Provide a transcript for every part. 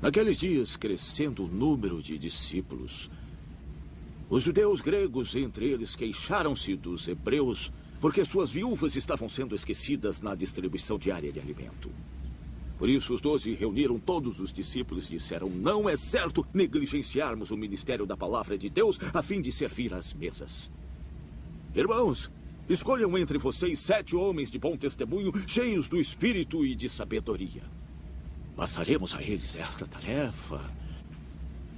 Naqueles dias, crescendo o número de discípulos, os judeus gregos, entre eles, queixaram-se dos hebreus porque suas viúvas estavam sendo esquecidas na distribuição diária de alimento. Por isso, os 12 reuniram todos os discípulos e disseram: não é certo negligenciarmos o ministério da palavra de Deus a fim de servir às mesas. Irmãos, escolham entre vocês 7 homens de bom testemunho, cheios do Espírito e de sabedoria. Passaremos a eles esta tarefa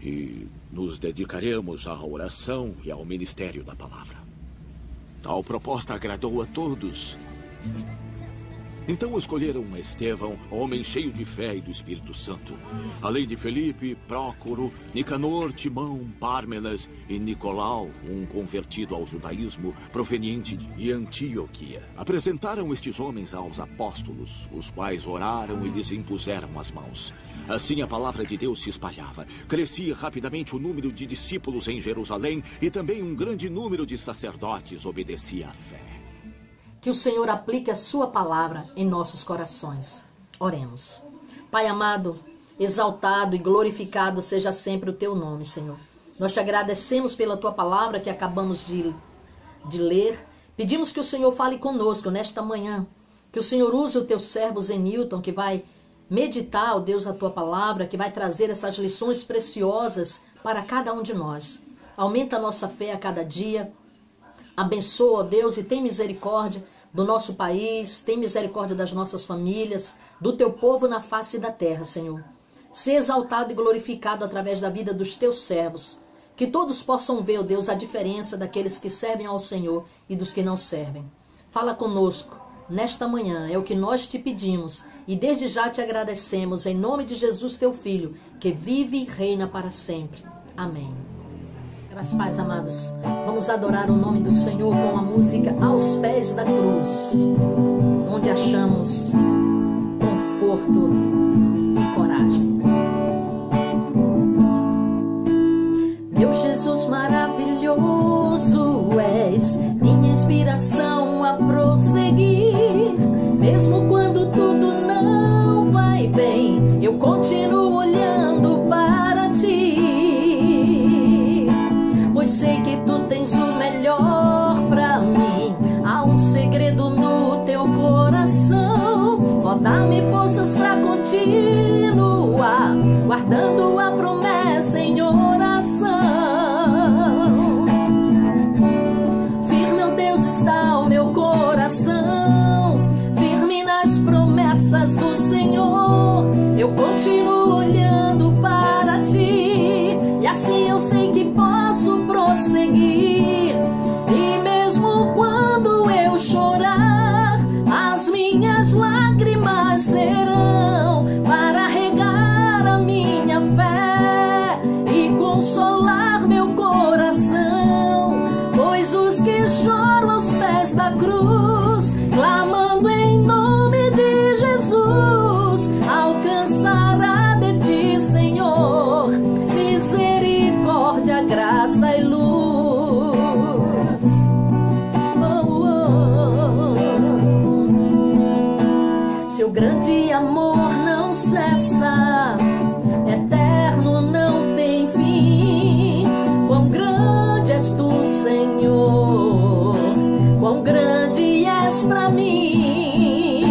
e nos dedicaremos à oração e ao ministério da palavra. Tal proposta agradou a todos. Então escolheram Estevão, homem cheio de fé e do Espírito Santo, além de Felipe, Prócoro, Nicanor, Timão, Pármenas e Nicolau, um convertido ao judaísmo proveniente de Antioquia. Apresentaram estes homens aos apóstolos, os quais oraram e lhes impuseram as mãos. Assim a palavra de Deus se espalhava. Crescia rapidamente o número de discípulos em Jerusalém e também um grande número de sacerdotes obedecia à fé. Que o Senhor aplique a sua palavra em nossos corações. Oremos. Pai amado, exaltado e glorificado seja sempre o teu nome, Senhor. Nós te agradecemos pela tua palavra que acabamos de ler. Pedimos que o Senhor fale conosco nesta manhã. Que o Senhor use o teu servo Zenilton, que vai meditar, ó Deus, a tua palavra, que vai trazer essas lições preciosas para cada um de nós. Aumenta a nossa fé a cada dia. Abençoa, ó Deus, e tem misericórdia do nosso país, tem misericórdia das nossas famílias, do teu povo na face da terra, Senhor. Ser exaltado e glorificado através da vida dos teus servos. Que todos possam ver, ó Deus, a diferença daqueles que servem ao Senhor e dos que não servem. Fala conosco nesta manhã, é o que nós te pedimos e desde já te agradecemos em nome de Jesus, teu Filho, que vive e reina para sempre. Amém. Graças, pais amados, vamos adorar o nome do Senhor com a música Aos Pés da Cruz, onde achamos conforto e coragem. Meu Jesus maravilhoso és, minha inspiração a prosseguir, mesmo quando tudo não vai bem, eu continuo olhando para ti. Pois sei que tu tens o melhor pra mim. Há um segredo no teu coração. Ó, dá-me forças pra continuar, guardando a promessa em oração. Firme, ó Deus, está o meu coração, firme nas promessas do Senhor. Eu continuo olhando para ti, e assim eu sei que posso prosseguir. E mesmo quando eu chorar, as minhas lágrimas serão para regar a minha fé e consolar meu coração. Pois os que choram aos pés da cruz, clamando em nome de Jesus, alcançará de ti, Senhor, misericórdia, graça e luz. Oh, oh, oh. Seu grande amor não cessa, eterno, não tem fim. Quão grande és tu, Senhor, quão grande és pra mim.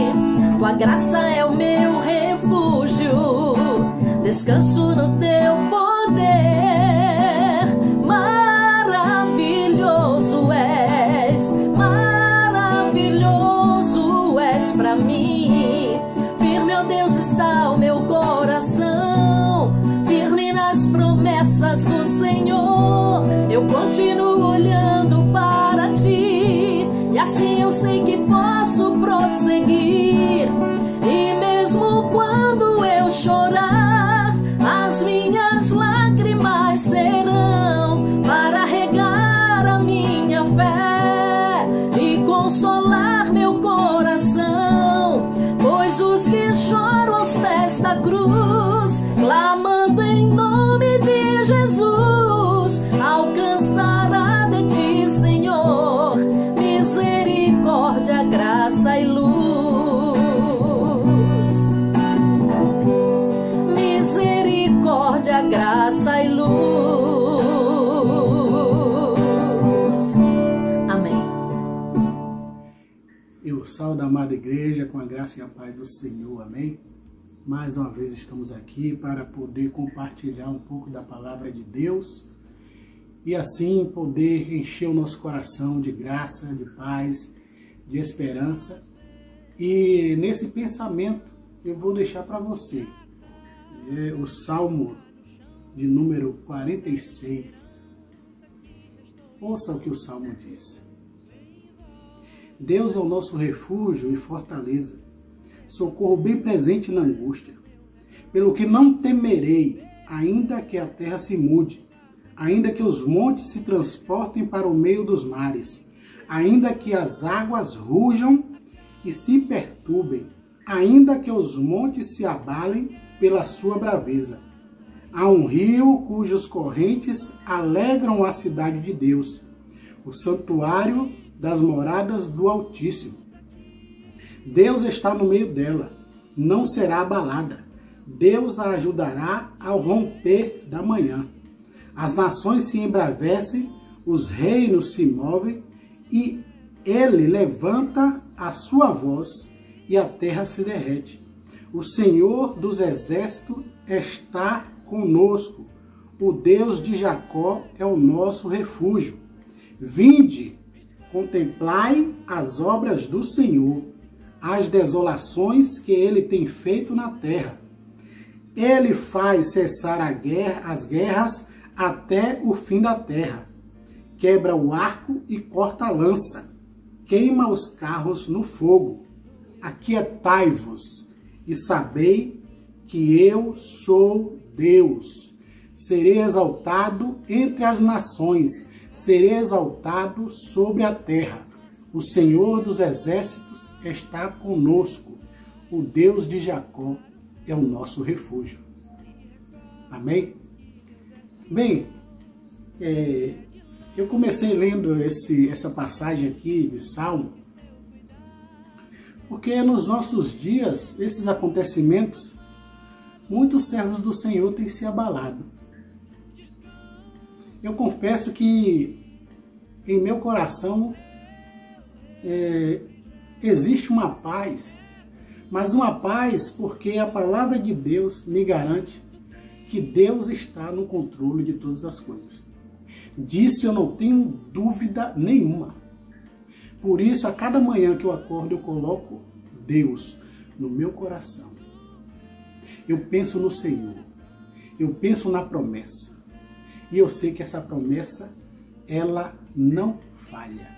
Tua graça é o meu refúgio, descanso no teu poder. Maravilhoso és pra mim. Firme, ó Deus, está o meu coração, firme nas promessas do Senhor. Eu continuo olhando para ti, e assim eu sei que posso prosseguir. E mesmo quando eu chorar, as minhas lágrimas serão para regar a minha fé e consolar meu coração. Pois os que choram aos pés da cruz, clamando em nome de Jesus, alcançará de ti, Senhor, misericórdia, graça e luz. Misericórdia, Deus, salve a amada igreja, com a graça e a paz do Senhor, amém? Mais uma vez estamos aqui para poder compartilhar um pouco da palavra de Deus e assim poder encher o nosso coração de graça, de paz, de esperança. E nesse pensamento eu vou deixar para você o Salmo de número 46. Ouça o que o Salmo diz. Deus é o nosso refúgio e fortaleza, socorro bem presente na angústia. Pelo que não temerei, ainda que a terra se mude, ainda que os montes se transportem para o meio dos mares, ainda que as águas rujam e se perturbem, ainda que os montes se abalem pela sua braveza. Há um rio cujas correntes alegram a cidade de Deus, o santuário das moradas do Altíssimo. Deus está no meio dela, não será abalada. Deus a ajudará ao romper da manhã. As nações se embravecem, os reinos se movem, e ele levanta a sua voz, e a terra se derrete. O Senhor dos exércitos está conosco. O Deus de Jacó é o nosso refúgio. Vinde, contemplai as obras do Senhor, as desolações que ele tem feito na terra. Ele faz cessar as guerras até o fim da terra. Quebra o arco e corta a lança. Queima os carros no fogo. Aquietai-vos e sabei que eu sou Deus. Serei exaltado entre as nações. Serei exaltado sobre a terra. O Senhor dos exércitos está conosco. O Deus de Jacó é o nosso refúgio. Amém? Bem, eu comecei lendo essa passagem aqui de Salmo, porque nos nossos dias, esses acontecimentos, muitos servos do Senhor têm se abalado. Eu confesso que em meu coração existe uma paz, mas uma paz porque a palavra de Deus me garante que Deus está no controle de todas as coisas. Disso eu não tenho dúvida nenhuma. Por isso, a cada manhã que eu acordo, eu coloco Deus no meu coração. Eu penso no Senhor, eu penso na promessa. E eu sei que essa promessa, ela não falha.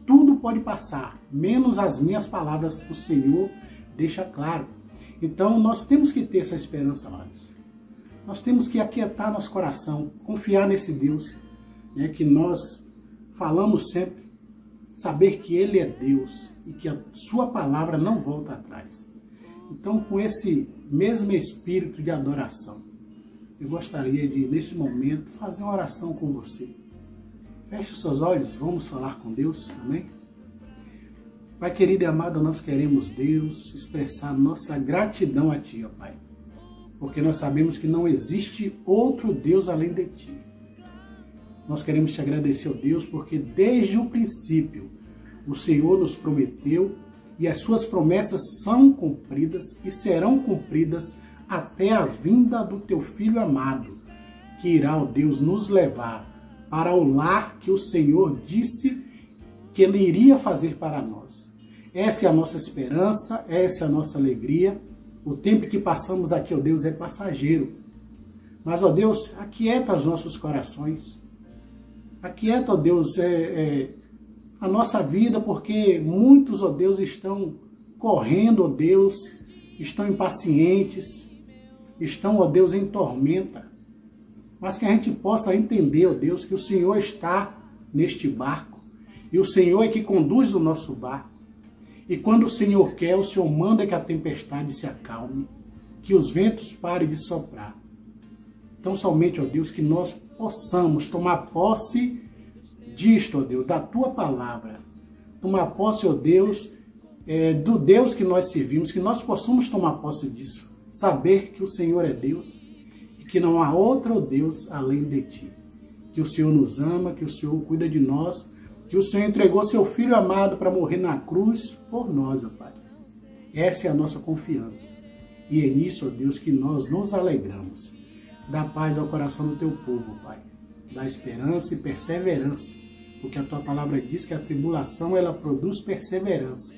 Tudo pode passar, menos as minhas palavras, o Senhor deixa claro. Então, nós temos que ter essa esperança, amados. Nós temos que aquietar nosso coração, confiar nesse Deus, né, que nós falamos sempre, saber que Ele é Deus e que a sua palavra não volta atrás. Então, com esse mesmo espírito de adoração, eu gostaria de, nesse momento, fazer uma oração com você. Feche os seus olhos, vamos falar com Deus, amém? Pai querido e amado, nós queremos, Deus, expressar nossa gratidão a Ti, ó Pai. Porque nós sabemos que não existe outro Deus além de Ti. Nós queremos Te agradecer, ó Deus, porque desde o princípio o Senhor nos prometeu e as Suas promessas são cumpridas e serão cumpridas até a vinda do Teu Filho amado, que irá, ó Deus, nos levar para o lar que o Senhor disse que Ele iria fazer para nós. Essa é a nossa esperança, essa é a nossa alegria. O tempo que passamos aqui, ó Deus, é passageiro. Mas, ó Deus, aquieta os nossos corações. Aquieta, ó Deus, a nossa vida, porque muitos, ó Deus, estão correndo, ó Deus, estão impacientes, estão, ó Deus, em tormenta. Mas que a gente possa entender, ó Deus, que o Senhor está neste barco. E o Senhor é que conduz o nosso barco. E quando o Senhor quer, o Senhor manda que a tempestade se acalme, que os ventos parem de soprar. Então, somente, ó Deus, que nós possamos tomar posse disto, ó Deus, da Tua palavra. Tomar posse, ó Deus, do Deus que nós servimos, que nós possamos tomar posse disso. Saber que o Senhor é Deus e que não há outro Deus além de Ti. Que o Senhor nos ama, que o Senhor cuida de nós que o Senhor entregou seu Filho amado para morrer na cruz por nós, ó Pai. Essa é a nossa confiança. E é nisso, ó Deus, que nós nos alegramos. Dá paz ao coração do teu povo, Pai. Dá esperança e perseverança. Porque a tua palavra diz que a tribulação, ela produz perseverança.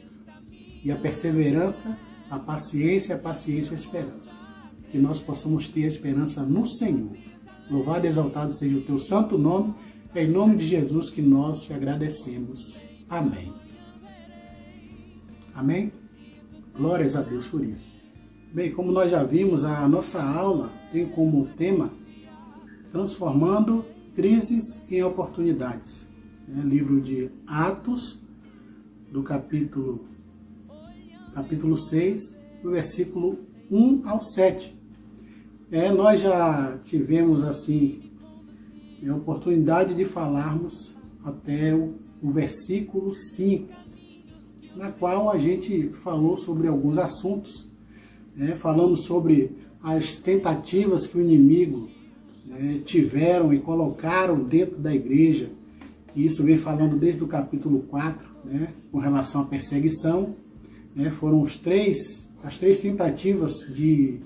E a perseverança, a paciência, a esperança. Que nós possamos ter a esperança no Senhor. Louvado e exaltado seja o teu santo nome. É em nome de Jesus que nós te agradecemos. Amém. Amém? Glórias a Deus por isso. Bem, como nós já vimos, a nossa aula tem como tema Transformando Crises em Oportunidades. É livro de Atos, do capítulo 6, do versículo 1 ao 7. Nós já tivemos assim a oportunidade de falarmos até o versículo 5, na qual a gente falou sobre alguns assuntos, falamos sobre as tentativas que o inimigo tiveram e colocaram dentro da igreja. E isso vem falando desde o capítulo 4, com relação à perseguição. Foram as três tentativas de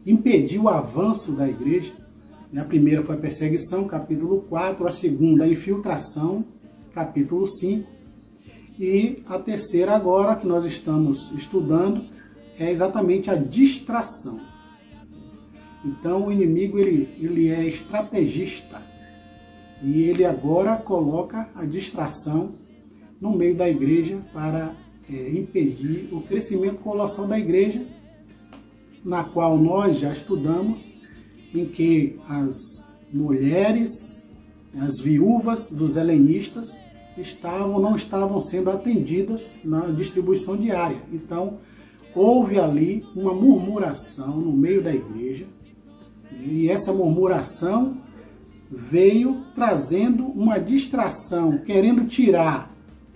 impedir o avanço da igreja. A primeira foi a perseguição, capítulo 4. A segunda, a infiltração, capítulo 5. E a terceira agora, que nós estamos estudando, é exatamente a distração. Então o inimigo ele é estrategista. E ele agora coloca a distração no meio da igreja para impedir o crescimento colossal da igreja, na qual nós já estudamos, em que as mulheres, as viúvas dos helenistas, não estavam sendo atendidas na distribuição diária. Então, houve ali uma murmuração no meio da igreja, e essa murmuração veio trazendo uma distração, querendo tirar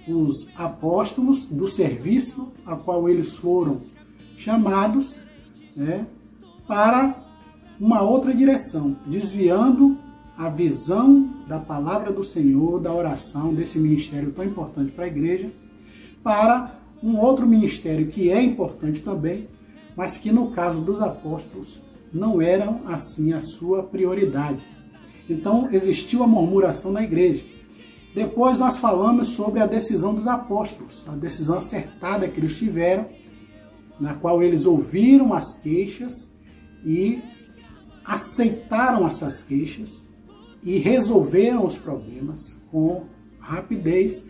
os apóstolos do serviço a qual eles foram chamados, para uma outra direção, desviando a visão da palavra do Senhor, da oração, desse ministério tão importante para a igreja, para um outro ministério que é importante também, mas que no caso dos apóstolos não eram assim a sua prioridade. Então existiu a murmuração na igreja. Depois nós falamos sobre a decisão dos apóstolos, a decisão acertada que eles tiveram, na qual eles ouviram as queixas e aceitaram essas queixas e resolveram os problemas com rapidez,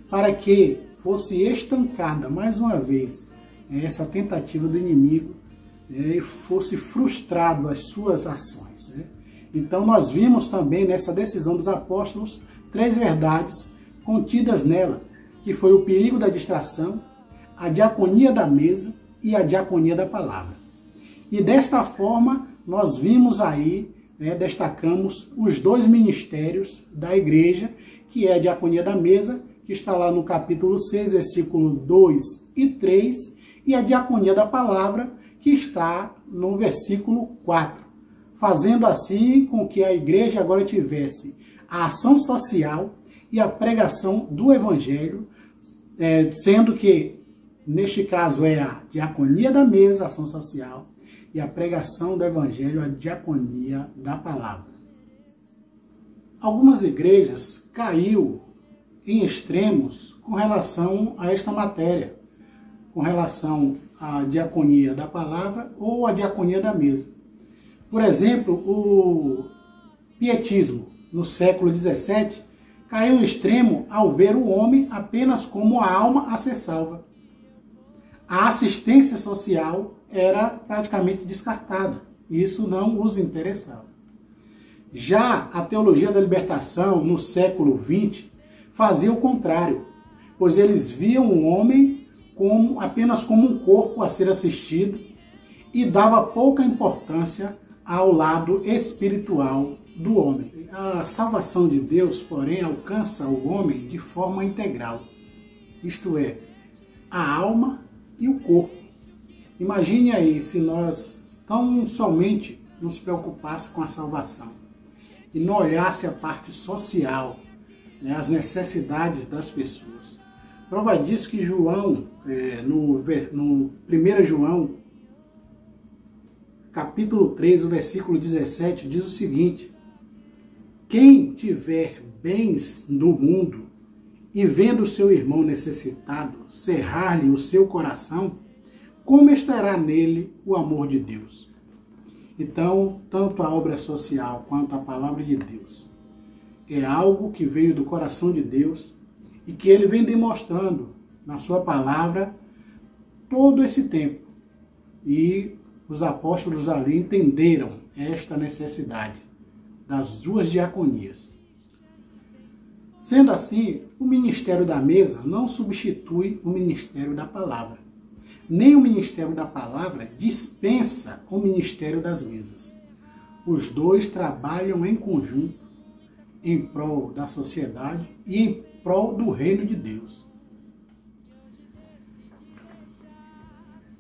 para que fosse estancada mais uma vez essa tentativa do inimigo e fosse frustrado as suas ações. Então nós vimos também nessa decisão dos apóstolos 3 verdades contidas nela, que foi o perigo da distração, a diaconia da mesa e a diaconia da palavra. E desta forma nós vimos aí, destacamos os 2 ministérios da igreja, que é a diaconia da mesa, que está lá no capítulo 6, versículo 2 e 3, e a diaconia da palavra, que está no versículo 4, fazendo assim com que a igreja agora tivesse a ação social e a pregação do evangelho, sendo que, neste caso, é a diaconia da mesa, a ação social, e a pregação do evangelho, a diaconia da palavra. Algumas igrejas caiu em extremos com relação a esta matéria, com relação à diaconia da palavra ou à diaconia da mesa. Por exemplo, o pietismo, no século XVII, caiu em extremo ao ver o homem apenas como a alma a ser salva. A assistência social era praticamente descartada. Isso não os interessava. Já a teologia da libertação, no século XX, fazia o contrário, pois eles viam o homem apenas como um corpo a ser assistido e dava pouca importância ao lado espiritual do homem. A salvação de Deus, porém, alcança o homem de forma integral, isto é, a alma e o corpo. Imagine aí se nós tão somente nos preocupasse com a salvação e não olhasse a parte social, as necessidades das pessoas. Prova disso que João, no 1 João, capítulo 3, o versículo 17, diz o seguinte: quem tiver bens do mundo e vendo seu irmão necessitado, cerrar-lhe o seu coração, como estará nele o amor de Deus? Então, tanto a obra social quanto a palavra de Deus é algo que veio do coração de Deus e que ele vem demonstrando na sua palavra todo esse tempo. E os apóstolos ali entenderam esta necessidade das duas diaconias. Sendo assim, o ministério da mesa não substitui o ministério da palavra. Nem o ministério da palavra dispensa o ministério das mesas. Os dois trabalham em conjunto em prol da sociedade e em prol do reino de Deus.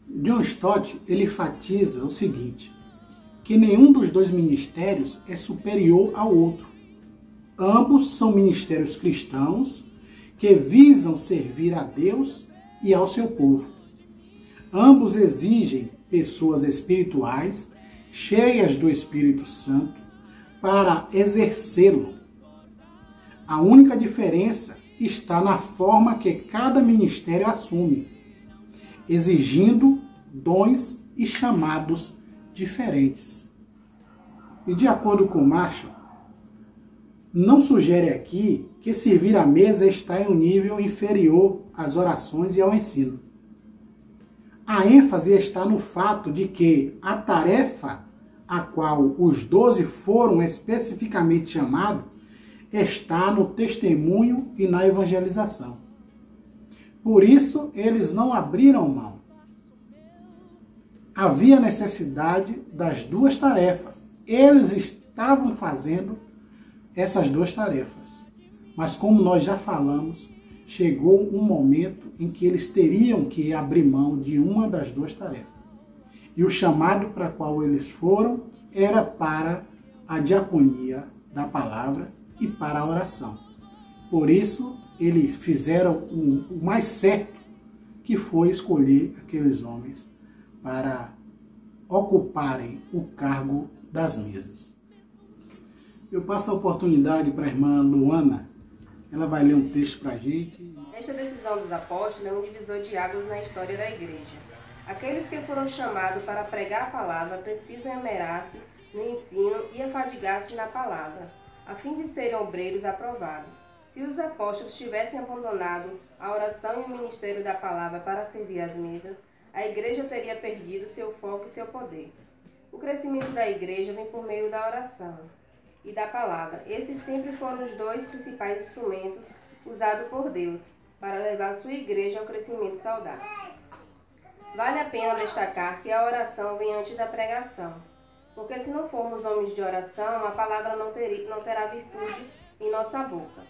John Stott, ele enfatiza o seguinte, que nenhum dos dois ministérios é superior ao outro. Ambos são ministérios cristãos que visam servir a Deus e ao seu povo. Ambos exigem pessoas espirituais, cheias do Espírito Santo, para exercê-lo. A única diferença está na forma que cada ministério assume, exigindo dons e chamados diferentes. E de acordo com Marshall, não sugere aqui que servir à mesa está em um nível inferior às orações e ao ensino. A ênfase está no fato de que a tarefa a qual os 12 foram especificamente chamados está no testemunho e na evangelização. Por isso, eles não abriram mão. Havia necessidade das duas tarefas. Eles estavam fazendo essas duas tarefas. Mas como nós já falamos, chegou um momento em que eles teriam que abrir mão de uma das duas tarefas. E o chamado para qual eles foram era para a diaconia da palavra e para a oração. Por isso, eles fizeram o mais certo, que foi escolher aqueles homens para ocuparem o cargo das mesas. Eu passo a oportunidade para a irmã Luana. Ela vai ler um texto para a gente. Esta decisão dos apóstolos é um divisor de águas na história da igreja. Aqueles que foram chamados para pregar a palavra precisam esmerar-se no ensino e afadigar-se na palavra, a fim de serem obreiros aprovados. Se os apóstolos tivessem abandonado a oração e o ministério da palavra para servir as mesas, a igreja teria perdido seu foco e seu poder. O crescimento da igreja vem por meio da oração e da palavra. Esses sempre foram os dois principais instrumentos usados por Deus para levar sua igreja ao crescimento saudável. Vale a pena destacar que a oração vem antes da pregação, porque se não formos homens de oração, a palavra não terá virtude em nossa boca.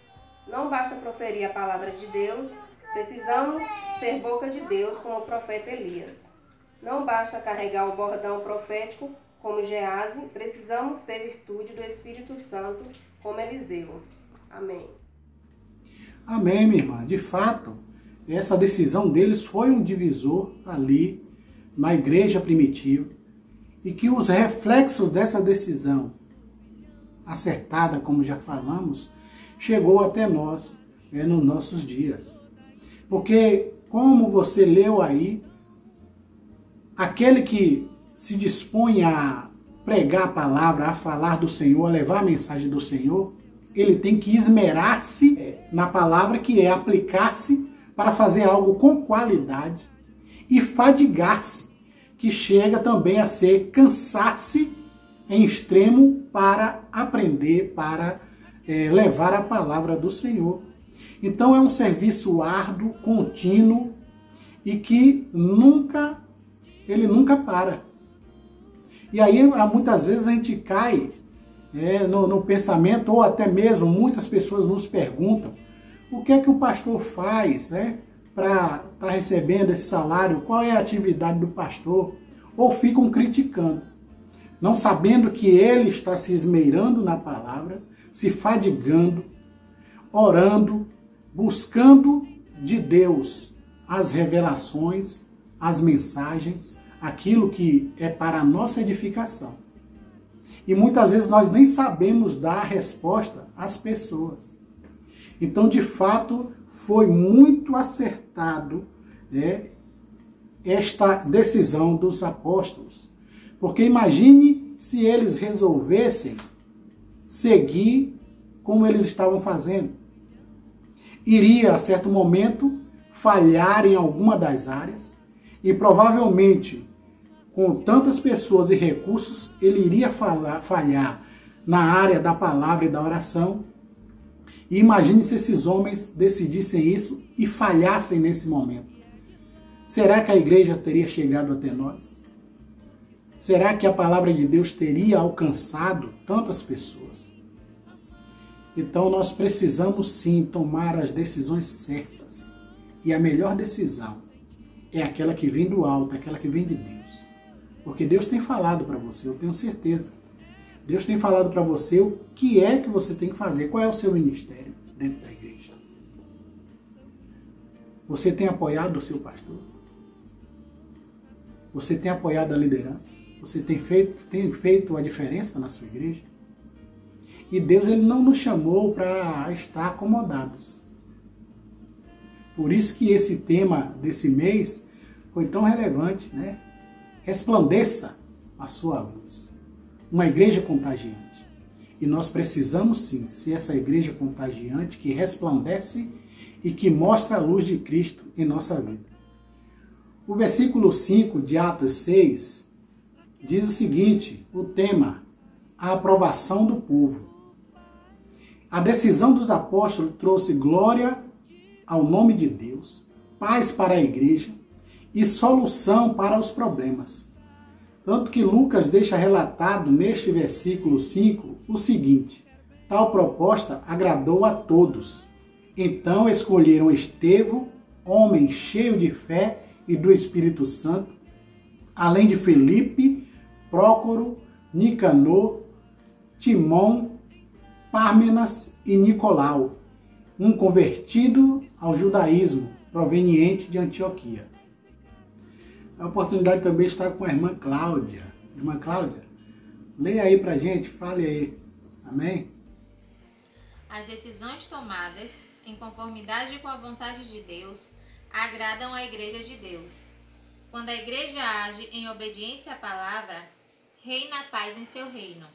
Não basta proferir a palavra de Deus, precisamos ser boca de Deus como o profeta Elias. Não basta carregar o bordão profético como Geazi, precisamos ter virtude do Espírito Santo como Eliseu. Amém. Amém, minha irmã. De fato, essa decisão deles foi um divisor ali na igreja primitiva e que os reflexos dessa decisão acertada, como já falamos, chegou até nós nos nossos dias. Porque, como você leu aí, aquele que se dispõe a pregar a palavra, a falar do Senhor, a levar a mensagem do Senhor, ele tem que esmerar-se na palavra, que é aplicar-se para fazer algo com qualidade, e fadigar-se, que chega também a ser cansar-se em extremo para aprender, para levar a palavra do Senhor. Então é um serviço árduo, contínuo, e que ele nunca para. E aí muitas vezes a gente cai no pensamento, ou até mesmo muitas pessoas nos perguntam, o que é que o pastor faz para estar recebendo esse salário? Qual é a atividade do pastor? Ou ficam criticando, não sabendo que ele está se esmerando na palavra, se fadigando, orando, buscando de Deus as revelações, as mensagens, aquilo que é para a nossa edificação. E muitas vezes nós nem sabemos dar a resposta às pessoas. Então, de fato, foi muito acertado, né, esta decisão dos apóstolos. Porque imagine se eles resolvessem seguir como eles estavam fazendo. Iria, a certo momento, falhar em alguma das áreas e provavelmente, com tantas pessoas e recursos, ele iria falhar na área da palavra e da oração. E imagine se esses homens decidissem isso e falhassem nesse momento. Será que a igreja teria chegado até nós? Será que a palavra de Deus teria alcançado tantas pessoas? Então nós precisamos sim tomar as decisões certas. E a melhor decisão é aquela que vem do alto, aquela que vem de Deus. Porque Deus tem falado para você, eu tenho certeza. Deus tem falado para você o que é que você tem que fazer, qual é o seu ministério dentro da igreja. Você tem apoiado o seu pastor? Você tem apoiado a liderança? Você tem feito a diferença na sua igreja? E Deus, ele não nos chamou para estar acomodados. Por isso que esse tema desse mês foi tão relevante, né? Resplandeça a sua luz. Uma igreja contagiante. E nós precisamos sim ser essa igreja contagiante que resplandece e que mostra a luz de Cristo em nossa vida. O versículo 5 de Atos 6 diz o seguinte, o tema, a aprovação do povo. A decisão dos apóstolos trouxe glória ao nome de Deus, paz para a igreja e solução para os problemas. Tanto que Lucas deixa relatado neste versículo 5 o seguinte, tal proposta agradou a todos. Então escolheram Estevão, homem cheio de fé e do Espírito Santo, além de Felipe, Prócoro, Nicanor, Timão, Pármenas e Nicolau, um convertido ao judaísmo, proveniente de Antioquia. A oportunidade também está com a irmã Cláudia. Irmã Cláudia, leia aí pra gente, fale aí. Amém? As decisões tomadas em conformidade com a vontade de Deus agradam a Igreja de Deus. Quando a Igreja age em obediência à palavra, reina a paz em seu reino.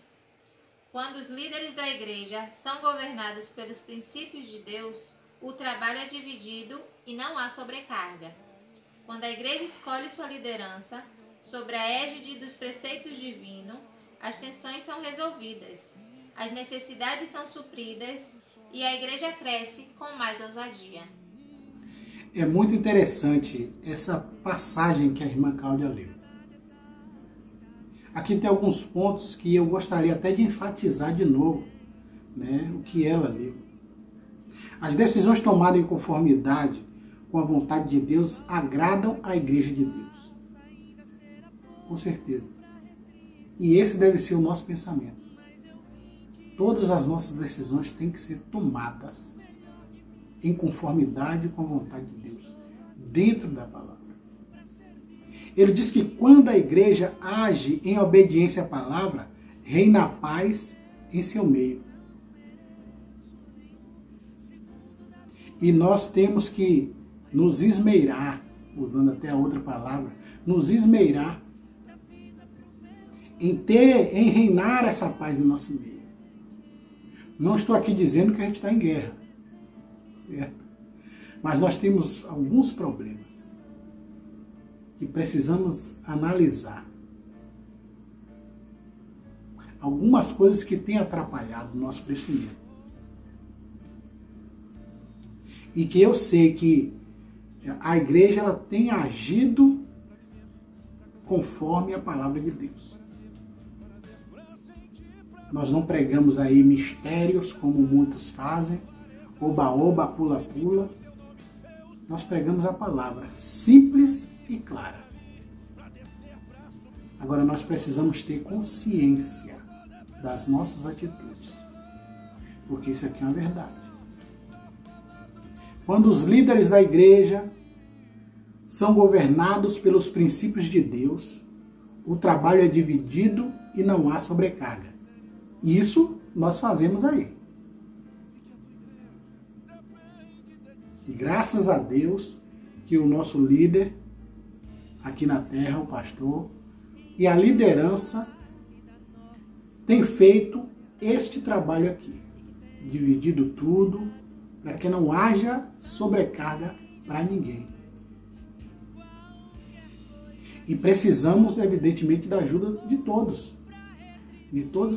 Quando os líderes da Igreja são governados pelos princípios de Deus, o trabalho é dividido e não há sobrecarga. Quando a Igreja escolhe sua liderança, sobre a égide dos preceitos divinos, as tensões são resolvidas, as necessidades são supridas e a Igreja cresce com mais ousadia. É muito interessante essa passagem que a irmã Cláudia leu. Aqui tem alguns pontos que eu gostaria até de enfatizar de novo, né, o que ela leu. As decisões tomadas em conformidade com a vontade de Deus agradam a Igreja de Deus. Com certeza. E esse deve ser o nosso pensamento. Todas as nossas decisões têm que ser tomadas em conformidade com a vontade de Deus, dentro da palavra. Ele diz que quando a igreja age em obediência à palavra, reina a paz em seu meio. E nós temos que nos esmeirar, usando até a outra palavra, nos esmeirar em reinar essa paz em nosso meio. Não estou aqui dizendo que a gente está em guerra, certo? Mas nós temos alguns problemas que precisamos analisar. Algumas coisas que têm atrapalhado o nosso crescimento. E que eu sei que a igreja ela tem agido conforme a palavra de Deus. Nós não pregamos aí mistérios como muitos fazem, oba-oba, pula-pula. Nós pregamos a palavra simples e clara. Agora nós precisamos ter consciência das nossas atitudes, porque isso aqui é uma verdade. Quando os líderes da igreja são governados pelos princípios de Deus, o trabalho é dividido e não há sobrecarga. Isso nós fazemos aí. E graças a Deus que o nosso líder aqui na terra, o pastor, e a liderança tem feito este trabalho aqui, dividido tudo, para que não haja sobrecarga para ninguém. E precisamos, evidentemente, da ajuda de todos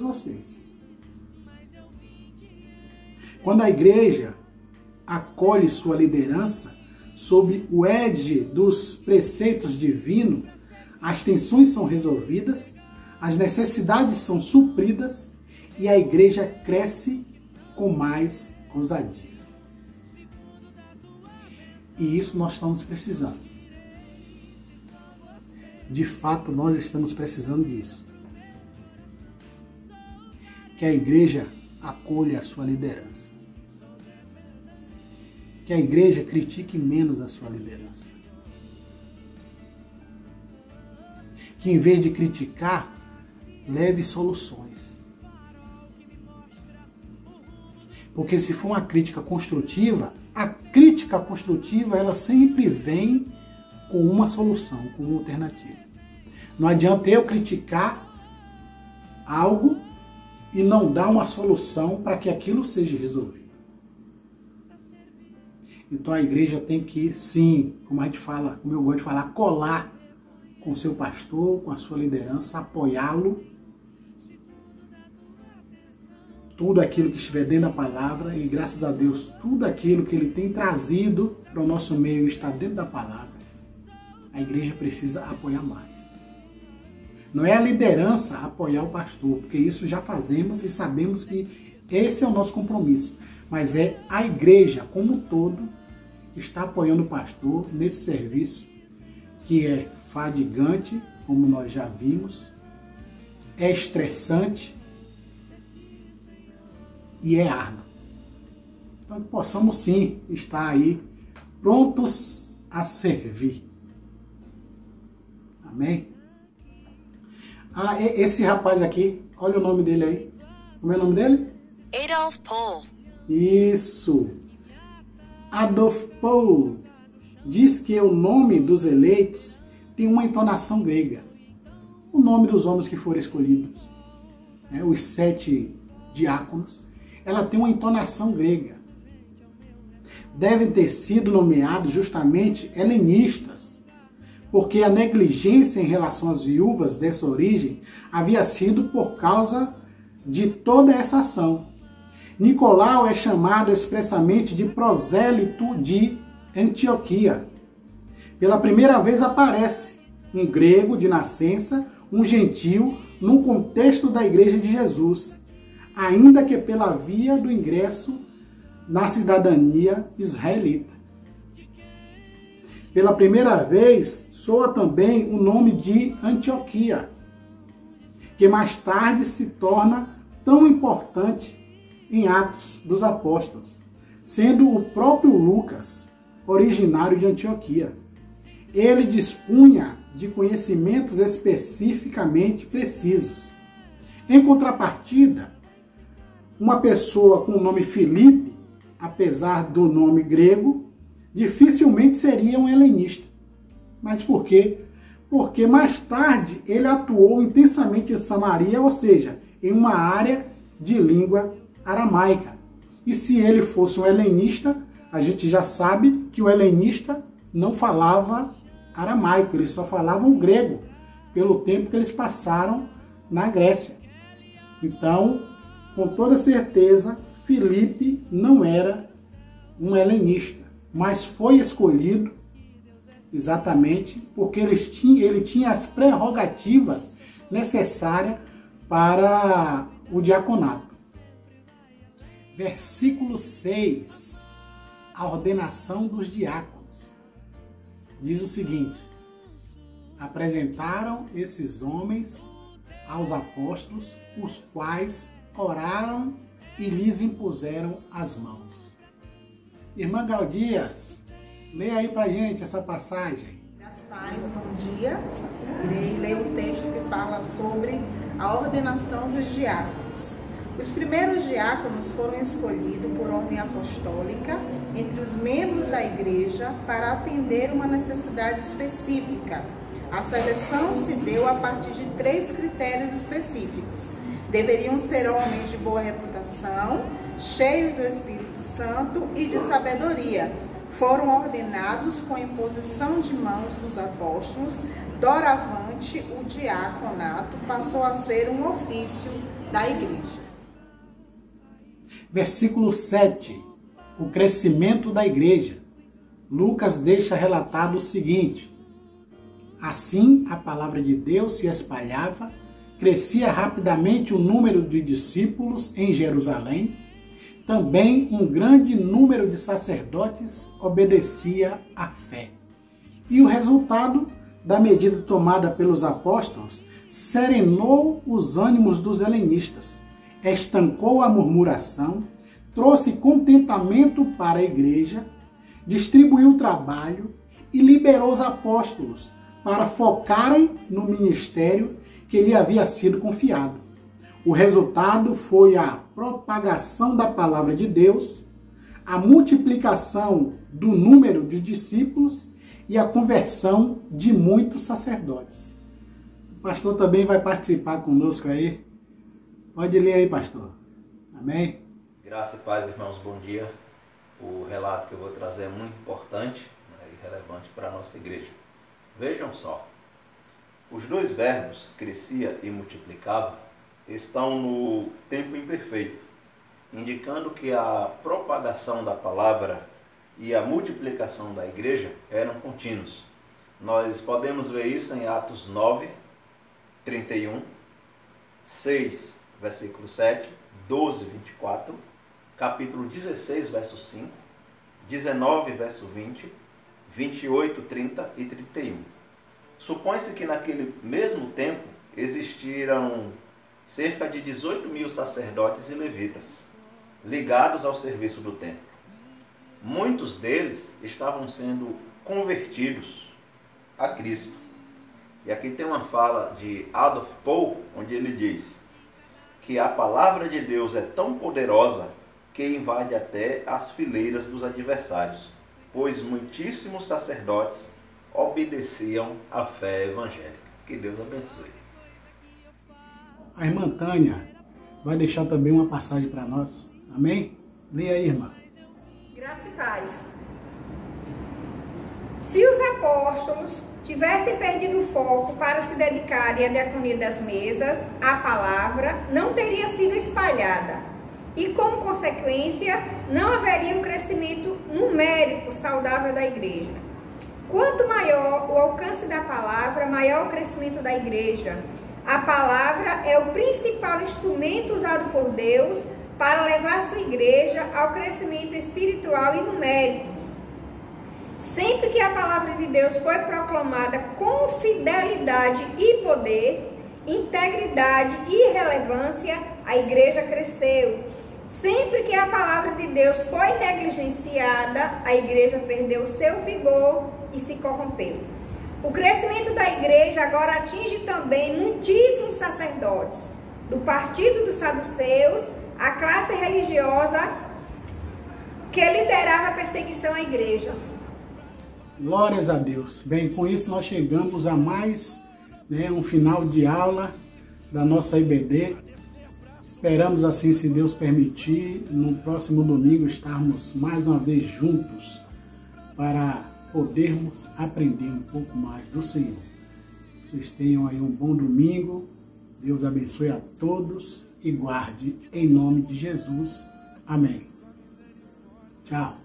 vocês. Quando a igreja acolhe sua liderança sob o égide dos preceitos divinos, as tensões são resolvidas, as necessidades são supridas e a igreja cresce com mais ousadia. E isso nós estamos precisando. De fato, nós estamos precisando disso. Que a igreja acolha a sua liderança. Que a igreja critique menos a sua liderança. Que em vez de criticar, leve soluções. Porque se for uma crítica construtiva, a crítica construtiva ela sempre vem com uma solução, com uma alternativa. Não adianta eu criticar algo e não dar uma solução para que aquilo seja resolvido. Então a igreja tem que, sim, como a gente fala, como eu gosto de falar, colar com o seu pastor, com a sua liderança, apoiá-lo. Tudo aquilo que estiver dentro da palavra, e graças a Deus, tudo aquilo que ele tem trazido para o nosso meio está dentro da palavra. A igreja precisa apoiar mais. Não é a liderança apoiar o pastor, porque isso já fazemos e sabemos que esse é o nosso compromisso. Mas é a igreja como um todo que está apoiando o pastor nesse serviço que é fadigante, como nós já vimos, é estressante e é árduo. Então que possamos sim estar aí prontos a servir. Amém? Ah, esse rapaz aqui, olha o nome dele aí. Como é o nome dele? Adolf Pohl. Isso. Adolf Pohl diz que o nome dos eleitos tem uma entonação grega. O nome dos homens que foram escolhidos, né, os 7 diáconos, ela tem uma entonação grega. Devem ter sido nomeados justamente helenistas, porque a negligência em relação às viúvas dessa origem havia sido por causa de toda essa ação. Nicolau é chamado expressamente de prosélito de Antioquia. Pela primeira vez aparece um grego de nascença, um gentil, no contexto da Igreja de Jesus, ainda que pela via do ingresso na cidadania israelita. Pela primeira vez, soa também o nome de Antioquia, que mais tarde se torna tão importante em Atos dos Apóstolos, sendo o próprio Lucas originário de Antioquia. Ele dispunha de conhecimentos especificamente precisos. Em contrapartida, uma pessoa com o nome Filipe, apesar do nome grego, dificilmente seria um helenista. Mas por quê? Porque mais tarde ele atuou intensamente em Samaria, ou seja, em uma área de língua aramaica. E se ele fosse um helenista, a gente já sabe que o helenista não falava aramaico, eles só falavam grego, pelo tempo que eles passaram na Grécia. Então, com toda certeza, Filipe não era um helenista, mas foi escolhido exatamente porque ele tinha as prerrogativas necessárias para o diaconato. Versículo 6, a ordenação dos diáconos. Diz o seguinte: apresentaram esses homens aos apóstolos, os quais oraram e lhes impuseram as mãos. Irmã Galdias, leia aí pra gente essa passagem. Graças a Deus, bom dia. Irei ler um texto que fala sobre a ordenação dos diáconos. Os primeiros diáconos foram escolhidos por ordem apostólica entre os membros da igreja para atender uma necessidade específica. A seleção se deu a partir de 3 critérios específicos. Deveriam ser homens de boa reputação, cheios do Espírito Santo e de sabedoria. Foram ordenados com imposição de mãos dos apóstolos. Doravante, o diaconato passou a ser um ofício da igreja. Versículo 7. O crescimento da igreja. Lucas deixa relatado o seguinte: assim a palavra de Deus se espalhava, crescia rapidamente o número de discípulos em Jerusalém. Também um grande número de sacerdotes obedecia à fé. E o resultado da medida tomada pelos apóstolos serenou os ânimos dos helenistas, estancou a murmuração, trouxe contentamento para a igreja, distribuiu o trabalho e liberou os apóstolos para focarem no ministério que lhe havia sido confiado. O resultado foi a propagação da palavra de Deus, a multiplicação do número de discípulos e a conversão de muitos sacerdotes. O pastor também vai participar conosco aí. Pode ler aí, pastor. Amém? Graça e paz, irmãos, bom dia. O relato que eu vou trazer é muito importante, e relevante para a nossa igreja. Vejam só, os 2 verbos, crescia e multiplicava, estão no tempo imperfeito, indicando que a propagação da palavra e a multiplicação da igreja eram contínuos. Nós podemos ver isso em Atos 9, 31, 6, versículo 7, 12, 24, capítulo 16, verso 5, 19, verso 20, 28, 30 e 31. Supõe-se que naquele mesmo tempo existiram cerca de 18.000 sacerdotes e levitas, ligados ao serviço do templo. Muitos deles estavam sendo convertidos a Cristo. E aqui tem uma fala de Adolf Paul, onde ele diz que a palavra de Deus é tão poderosa que invade até as fileiras dos adversários, pois muitíssimos sacerdotes obedeciam à fé evangélica. Que Deus abençoe. A irmã Tânia vai deixar também uma passagem para nós. Amém? Leia aí, irmã. Graça e paz. Se os apóstolos tivessem perdido o foco para se dedicarem à diaconia das mesas, a palavra não teria sido espalhada. E, como consequência, não haveria um crescimento numérico saudável da igreja. Quanto maior o alcance da palavra, maior o crescimento da igreja. A palavra é o principal instrumento usado por Deus para levar sua igreja ao crescimento espiritual e numérico. Sempre que a palavra de Deus foi proclamada com fidelidade e poder, integridade e relevância, a igreja cresceu. Sempre que a palavra de Deus foi negligenciada, a igreja perdeu seu vigor e se corrompeu. O crescimento da igreja agora atinge também muitíssimos sacerdotes, do partido dos saduceus, a classe religiosa que liderava a perseguição à igreja. Glórias a Deus. Bem, com isso nós chegamos a mais um final de aula da nossa IBD. Esperamos assim, se Deus permitir, no próximo domingo estarmos mais uma vez juntos para podermos aprender um pouco mais do Senhor. Vocês tenham aí um bom domingo. Deus abençoe a todos e guarde em nome de Jesus. Amém. Tchau.